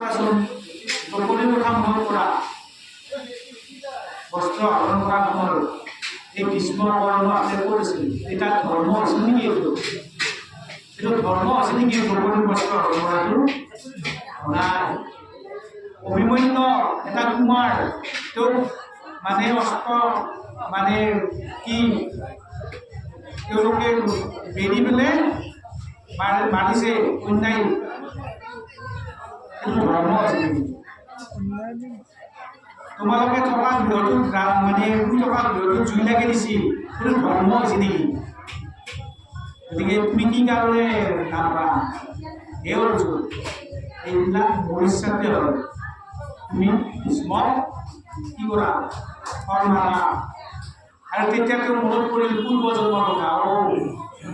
দ্ৰৌপদীৰ কথা মনত কৰা বস্ত্ৰ আহৰণ কৰা সময়ত এই ভীষ্ম কৰ্ণ আছে কৰিছিল এটা ধৰ্ম আছিল নেকি এইটো ধৰ্ম আছে নেকি দ্ৰৌপদীৰ বস্ত্ৰ আহৰণ কৰাটো নাই অভিমন্য এটা কুমাৰ তেওঁ মানে অস্ত্ৰ মানে কি তেওঁলোকে বেৰি পেলাই মাৰিছে অন্যায় ধৰ্ম আছে তোমালোকে থকা গৃহটোত মানে শুই থকা গৃহটোত জুই লাগি দিছিল সেইটো ধৰ্ম হৈছে নেকি গতিকে তুমি কি কাৰণে নাপা এই অৰ্জুন এইবিলাক ভৱিষ্যতে হয় তুমি ভীষ্মক কি কৰা ফল মাৰা আৰু তেতিয়া তেওঁ মনত পৰিল পূৰ্ব জন্মৰ কথা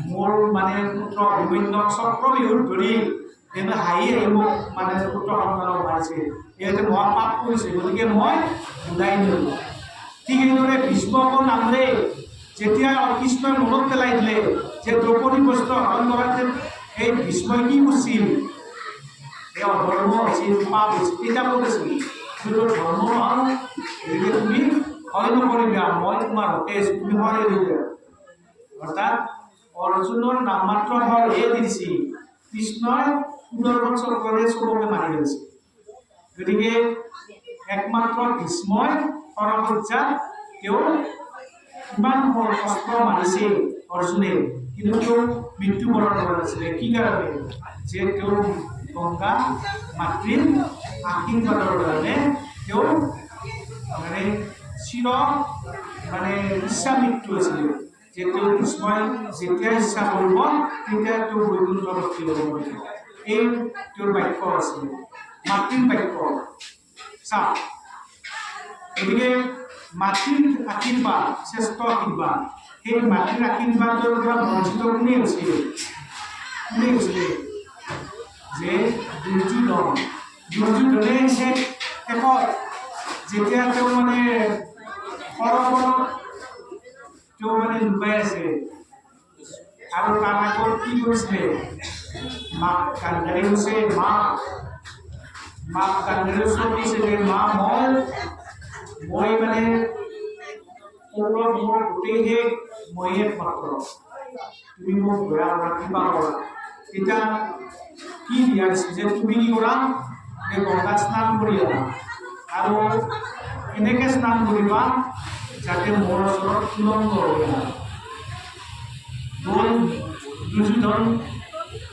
মোৰ মানে পুত্ৰ অভিমন্যুক চক্ৰবিহুত ধৰি কিন্তু হাঁহি হাঁহি মোক মানে পুত্ৰ সন্তানক মাৰিছে এইটো মই পাপ কৰিছে গতিকে মই বুজাই দিলোঁ ঠিক এইদৰে ভীষ্মকৰ নামৰে যেতিয়া কৃষ্ণই মনত পেলাই দিলে যে দ্ৰৌপদী বস্ত্ৰ হৰণ কৰাতে এই ভীষ্মই কি কৰিছিল এই অধৰ্ম হৈছিল পাপ হৈছিল তেতিয়া কৰিছিল কিন্তু ধৰ্ম নহয় গতিকে তুমি হয় নকৰিবা মই তোমাৰ হকে আছোঁ তুমি হয় দিবা অৰ্থাৎ অৰ্জুনৰ নাম মাত্ৰ হয় এই দিছে কৃষ্ণই সুদৰ্শন চক্ৰৰে চবকে মাৰি গৈছে গতিকে একমাত্ৰ ভীষ্মই পৰসজ্জাত তেওঁ ইমান অস্ত্ৰ মাৰিছে অৰ্জুনে কিন্তু তেওঁ মৃত্যুবৰণ কৰা নাছিলে কি কাৰণে যে তেওঁৰ গংগা মাতৃৰ আশীৰ্বাদৰ কাৰণে তেওঁ মানে চিৰ মানে ইচ্ছা মৃত্যু আছিলে যে তেওঁ ভীষ্মই যেতিয়া ইচ্ছা কৰিব তেতিয়া তেওঁ বৈকুণ্ঠত হ'ব পাৰিব এই তেওঁৰ বাক্য আছিলে মাতৃৰ বাক্য চাওক গতিকে মাতৃৰ আশীৰ্বাদ শ্ৰেষ্ঠ আশীৰ্বাদ সেই মাতৃৰ আশীৰ্বাদৰ পৰা বঞ্চিত কোনে হৈছিলে যে দুৰ্যোধনে শেষত যেতিয়া তেওঁ মানে সৰবৰত তেওঁ মানে লুকাই আছে আৰু তাৰ আগত কি কৰিছিলে মাক কান্দাৰী হৈছে মাক কান্দাৰী চলিছিলে মা মই মানে মোৰ গোটেই শেষ মইয়ে মাত্ৰ তুমি মোক দয়া কৰা কৃপা কৰা তেতিয়া কি দিয়া দিছে যে তুমি কি কৰা যে গংগাত স্নান কৰি আনা আৰু এনেকৈ স্নান কৰিবা যাতে মোৰ ওচৰত উলংগ হৈ আনা দুৰ্যোধন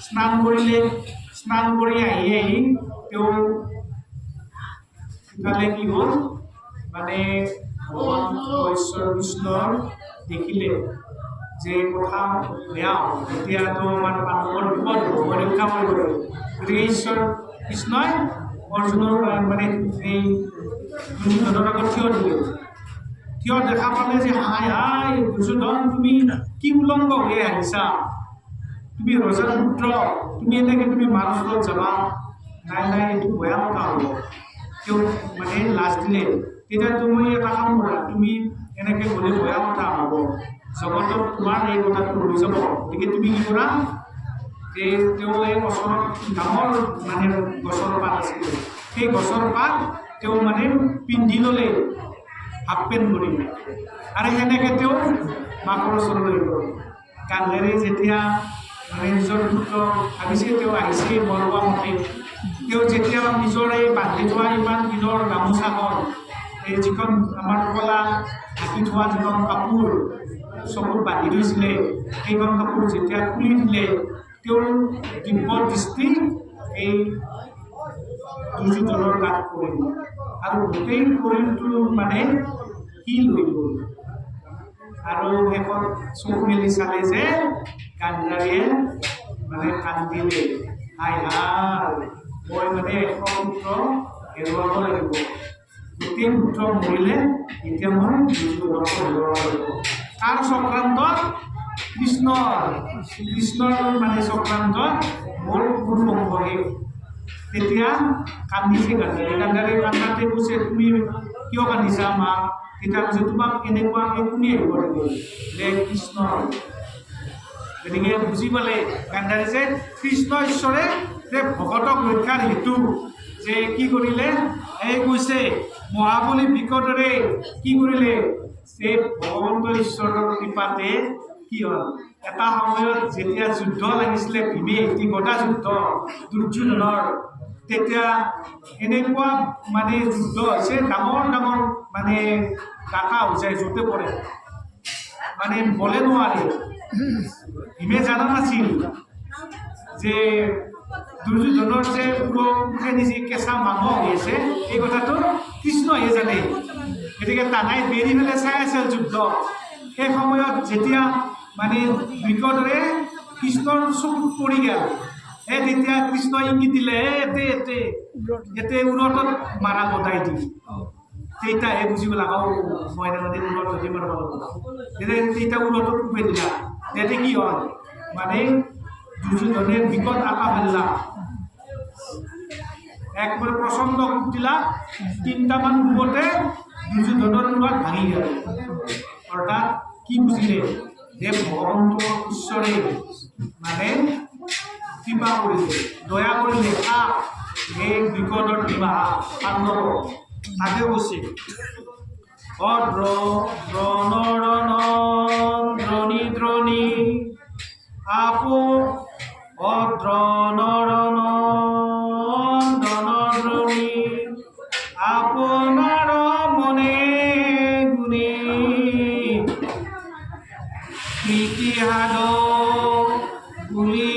স্নান কৰিলে স্নান কৰি আহি তেওঁ ইফালে কি হ'ল মানে ভগৱান ঈশ্বৰ কৃষ্ণৰ দেখিলে যে কথা বেয়া তেতিয়াতো আমাৰ মানুহৰ বিপদ হ'ব ৰক্ষা কৰিব লাগিব গতিকে ঈশ্বৰ কৃষ্ণই অৰ্জুনৰ মানে এই দুৰ্যোধনৰ আগত থিয় দেখা পালে যে হাই দুৰ্যোধন তুমি কি উলংগ হৈ আহিছা তুমি ৰজাৰ পুত্ৰ তুমি এনেকৈ তুমি মানসত যাবা নাই এইটো বেয়া কথা হ'ব তেওঁ মানে লাজ দিলে তেতিয়া তুমি এটা কাম কৰা তুমি এনেকৈ গ'লে বেয়া কথা হ'ব জগতত তোমাৰ এই কথাটো ৰৈ যাব গতিকে তুমি কি কৰা তেওঁ এই ওচৰত ডাঙৰ মানে গছৰ পাত আছিলে সেই গছৰ পাত তেওঁ মানে পিন্ধি ল'লে হাফ পেণ্ট কৰি আৰু সেনেকৈ তেওঁ মাকৰ ওচৰলৈ গ'ল কান্দেৰে যেতিয়া মানে নিজৰ পুত্ৰ ভাবিছে তেওঁ আহিছে বৰবা মতে তেওঁ যেতিয়া নিজৰ এই বান্ধি থোৱা ইমান দিনৰ গামোচাখন এই যিখন আমাৰ কলা ঢাকি থোৱা যিখন কাপোৰ চকুত বান্ধি থৈছিলে সেইখন কাপোৰ যেতিয়া খুলি দিলে তেওঁৰ দিব্য দৃষ্টি এই দুৰ্যোধনৰ গাত পৰিল আৰু গোটেই শৰীৰটো মানে শিল হৈ গ'ল আৰু শেষত চকু মেলি চালে যে গান্ধাৰীয়ে মানে কান্দিলে হাই মই মানে এশ পুত্ৰ হেৰুৱাব লাগিব গোটেই পুত্ৰ মৰিলে এতিয়া মই দুৰ্যোধনক হেৰুৱাব লাগিব তাৰ চক্ৰান্তত কৃষ্ণৰ মানে চক্ৰান্তত মোৰ কোনো বংশহে তেতিয়া কান্দিছে গান্ধাৰী কান্দাতে কৈছে তুমি কিয় কান্দিছা মা তেতিয়া কৈছে তোমাক এনেকুৱাকৈ কোনে হেৰুৱাব লাগিব যে কৃষ্ণ গতিকে বুজি পালে গান্ধাৰী যে কৃষ্ণ ঈশ্বৰে যে ভকতক ৰক্ষাৰ হেতু যে কি কৰিলে এই কৈছে মহাবলী বিকটৰে কি কৰিলে সেই ভগৱন্ত ঈশ্বৰৰ কৃপাতে কি হ'ল এটা সময়ত যেতিয়া যুদ্ধ লাগিছিলে ভীমে গদা যুদ্ধ দুৰ্যোধনৰ তেতিয়া এনেকুৱা মানে যুদ্ধ হৈছে ডাঙৰ ডাঙৰ মানে কাটা হৈ যায় য'তে পৰে মানে বলে নোৱাৰে ভীমে জানা নাছিল যে দুৰ্যোধনৰ যে পুৰণি যি কেঁচা মাংস হৈ আছে এই কথাটো কৃষ্ণহে জানে গতিকে তানাই বেৰি পেলাই চাই আছিল যুদ্ধ সেই সময়ত যেতিয়া মানে বিকটৰে কৃষ্ণৰ চকুত পৰি গ'ল তেতিয়া কৃষ্ণ ইংগিত দিলে এতে উৰতত মাৰা গতাই দি তেতিয়াহে বুজিব লাগা মই মানে উৰততে মাৰিব লাগিব তেতিয়া উৰতত উপাই দিলা তেতিয়া কি হ'ল মানে দুৰ্যোধনে বিকট আকা ফেললা একবাৰে প্ৰচন্ড ৰূপ দিলা 3টা মান ৰূপতে দুৰ্যোধনেৰ মূৰত ভাঙি গেল অর্থাৎ কি বুঝিলে যে ভগবন্ত ঈশ্বরে মানে কৃপা করিলে দয়া করিলে এই বিকটর বিবাহ পাণ্ডব তাকে বসে দ্রণী দ্রণী আপো অদ্রণরণ আপনার মনে গুণে ইতিহাদ গুলি